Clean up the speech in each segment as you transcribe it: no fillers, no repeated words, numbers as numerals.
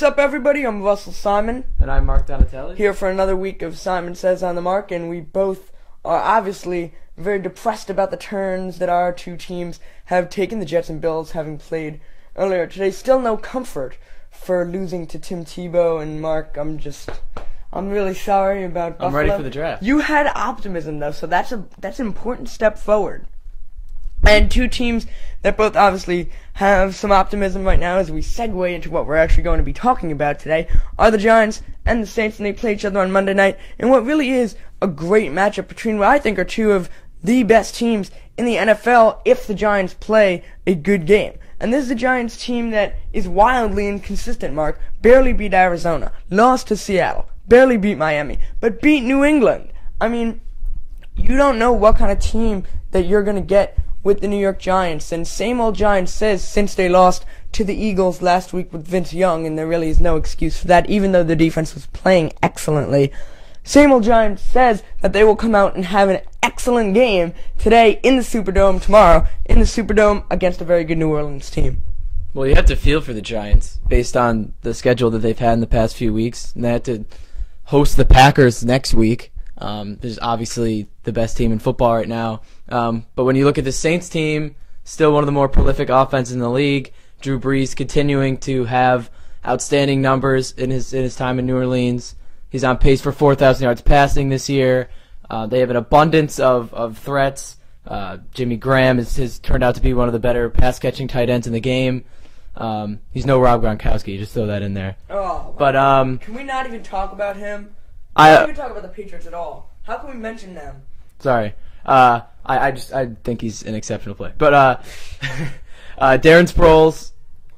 up, everybody? I'm Russell Simon. And I'm Mark Donatelli. Here for another week of Simon Says on the Mark, and we both are obviously very depressed about the turns that our two teams have taken, the Jets and Bills, having played earlier today. Still no comfort for losing to Tim Tebow, and Mark, I'm really sorry about Buffalo. I'm ready for the draft. You had optimism, though, so that's an important step forward. And two teams that both obviously have some optimism right now as we segue into what we're actually going to be talking about today are the Giants and the Saints, and they play each other on Monday night in what really is a great matchup between what I think are two of the best teams in the NFL if the Giants play a good game. And this is a Giants team that is wildly inconsistent, Mark. Barely beat Arizona, lost to Seattle, barely beat Miami, but beat New England. I mean, you don't know what kind of team that you're going to get with the New York Giants, and same old Giants says since they lost to the Eagles last week with Vince Young, and there really is no excuse for that, even though the defense was playing excellently. Same old Giants says that they will come out and have an excellent game today in the Superdome, tomorrow in the Superdome against a very good New Orleans team. Well, you have to feel for the Giants based on the schedule that they've had in the past few weeks, and they had to host the Packers next week. There's obviously the best team in football right now. But when you look at the Saints team, still one of the more prolific offenses in the league. Drew Brees continuing to have outstanding numbers in his time in New Orleans. He's on pace for 4,000 yards passing this year. They have an abundance of threats. Jimmy Graham has turned out to be one of the better pass-catching tight ends in the game. He's no Rob Gronkowski, just throw that in there. Oh, but can we not even talk about him? I don't even talk about the Patriots at all. How can we mention them? Sorry. I think he's an exceptional player. But Darren Sproles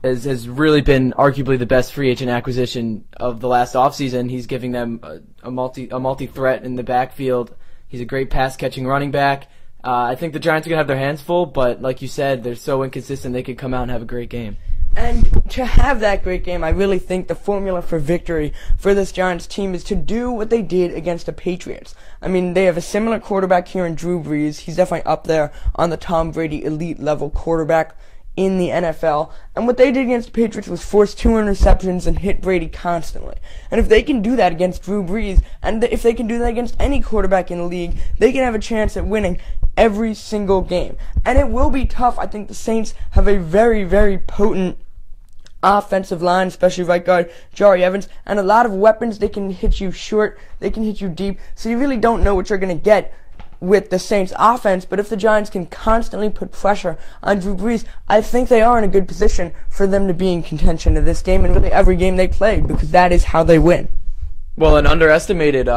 has really been arguably the best free agent acquisition of the last offseason. He's giving them a multi-threat in the backfield. He's a great pass-catching running back. I think the Giants are going to have their hands full, but like you said, they're so inconsistent they could come out and have a great game. And to have that great game, I really think the formula for victory for this Giants team is to do what they did against the Patriots. I mean, they have a similar quarterback here in Drew Brees. He's definitely up there on the Tom Brady elite level quarterback in the NFL. And what they did against the Patriots was force 2 interceptions and hit Brady constantly. And if they can do that against Drew Brees, and if they can do that against any quarterback in the league, they can have a chance at winning every single game. And it will be tough. I think the Saints have a very, very potent offensive line, especially right guard Jahri Evans, and a lot of weapons. They can hit you short, they can hit you deep, so you really don't know what you're going to get with the Saints offense. But if the Giants can constantly put pressure on Drew Brees, I think they are in a good position for them to be in contention of this game and really every game they play, because that is how they win. Well, an underestimated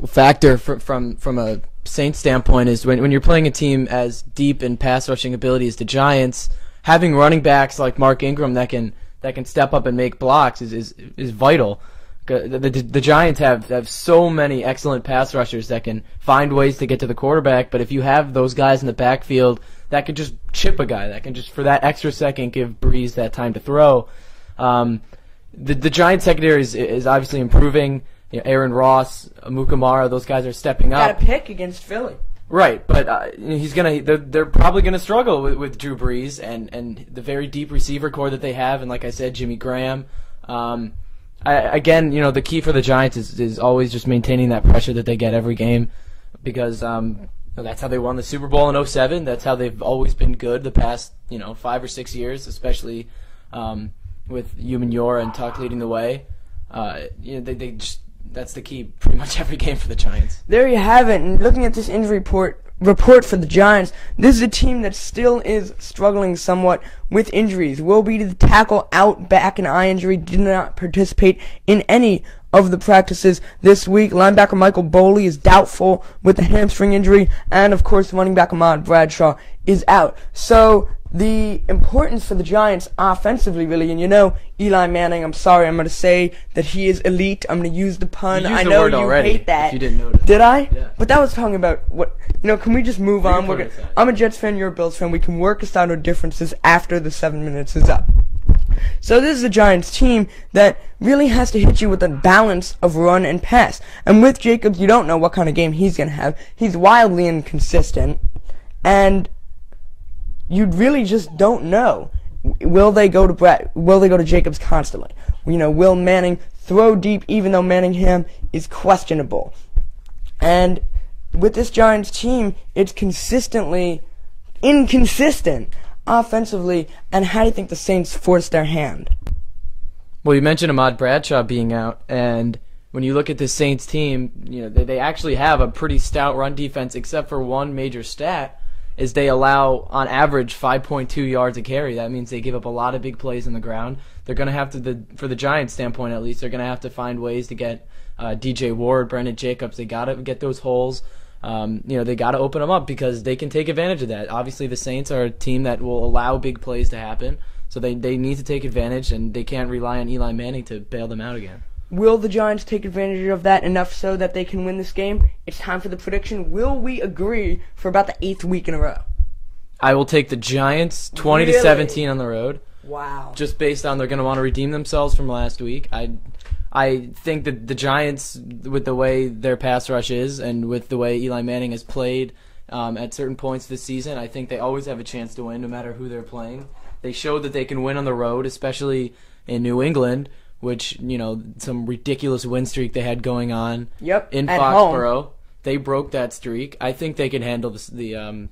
factor from a Saints standpoint is when you're playing a team as deep in pass rushing ability as the Giants, having running backs like Mark Ingram that can step up and make blocks is vital. The Giants have so many excellent pass rushers that can find ways to get to the quarterback, but if you have those guys in the backfield that can just chip a guy, that can just for that extra second give Brees that time to throw. The Giants secondary is obviously improving. You know, Aaron Ross, Amukamara, those guys are stepping up. Got a pick against Philly. Right, but they're probably gonna struggle with Drew Brees and the very deep receiver core that they have, and like I said, Jimmy Graham. Again, the key for the Giants is always just maintaining that pressure that they get every game, because that's how they won the Super Bowl in 2007. That's how they've always been good the past 5 or 6 years, especially with Hugh Manure and Tuck leading the way. They just. That's the key pretty much every game for the Giants. There you have it. And looking at this injury report for the Giants, this is a team that still is struggling somewhat with injuries. Will be the tackle out, back and eye injury, did not participate in any of the practices this week. Linebacker Michael Boley is doubtful with the hamstring injury, and of course running back Ahmad Bradshaw is out. So the importance for the Giants offensively, really, and Eli Manning, I'm sorry, I'm going to say that he is elite. I'm going to use the pun. You used I the know word you already, hate that. if you didn't notice. Did I? Yeah. But that was talking about what, can we just move on? I'm a Jets fan, you're a Bills fan. We can work us out our differences after the 7 minutes is up. So this is a Giants team that really has to hit you with a balance of run and pass. And with Jacobs, you don't know what kind of game he's going to have. He's wildly inconsistent. And you really just don't know. Will they go to Jacobs constantly? Will Manning throw deep even though Manningham is questionable? And with this Giants team, it's consistently inconsistent offensively. And how do you think the Saints force their hand? Well, you mentioned Ahmad Bradshaw being out, and when you look at the Saints team, they actually have a pretty stout run defense, except for one major stat, is they allow, on average, 5.2 yards a carry. That means they give up a lot of big plays on the ground. They're going to have to, for the Giants' standpoint at least, they're going to have to find ways to get DJ Ward, Brandon Jacobs. They got to get those holes. They got to open them up because they can take advantage of that. Obviously, the Saints are a team that will allow big plays to happen, so they need to take advantage, and they can't rely on Eli Manning to bail them out again. Will the Giants take advantage of that enough so that they can win this game? It's time for the prediction. Will we agree for about the 8th week in a row? I will take the Giants 20-17 on the road. Wow. Just based on they're going to want to redeem themselves from last week. I think that the Giants, with the way their pass rush is and with the way Eli Manning has played at certain points this season, I think they always have a chance to win no matter who they're playing. They showed that they can win on the road, especially in New England, which, some ridiculous win streak they had going on in Foxborough. Home. They broke that streak. I think they can handle the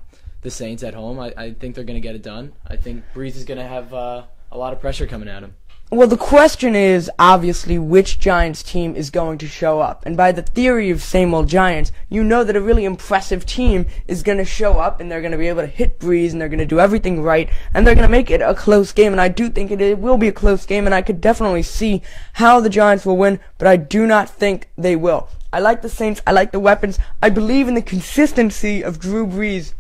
Saints at home. I think they're going to get it done. I think Breeze is going to have a lot of pressure coming at him. Well, the question is, obviously, which Giants team is going to show up. And by the theory of same old Giants, you know that a really impressive team is going to show up, and they're going to be able to hit Breeze, and they're going to do everything right, and they're going to make it a close game. And I do think it will be a close game, and I could definitely see how the Giants will win, but I do not think they will. I like the Saints. I like the weapons. I believe in the consistency of Drew Brees,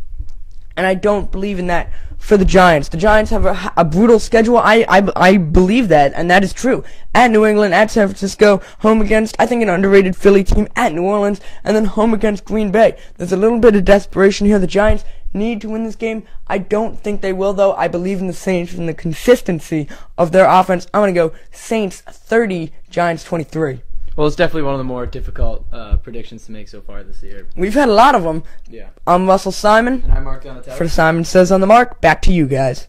and I don't believe in that for the Giants. The Giants have a brutal schedule. I believe that, and that is true. At New England, at San Francisco, home against, I think, an underrated Philly team, at New Orleans, and then home against Green Bay. There's a little bit of desperation here. The Giants need to win this game. I don't think they will, though. I believe in the Saints and the consistency of their offense. I'm going to go Saints 30, Giants 23. Well, it's definitely one of the more difficult predictions to make so far this year. We've had a lot of them. Yeah. I'm Russell Simon. And I'm Mark Donatello. For Simon Says on the Mark, back to you guys.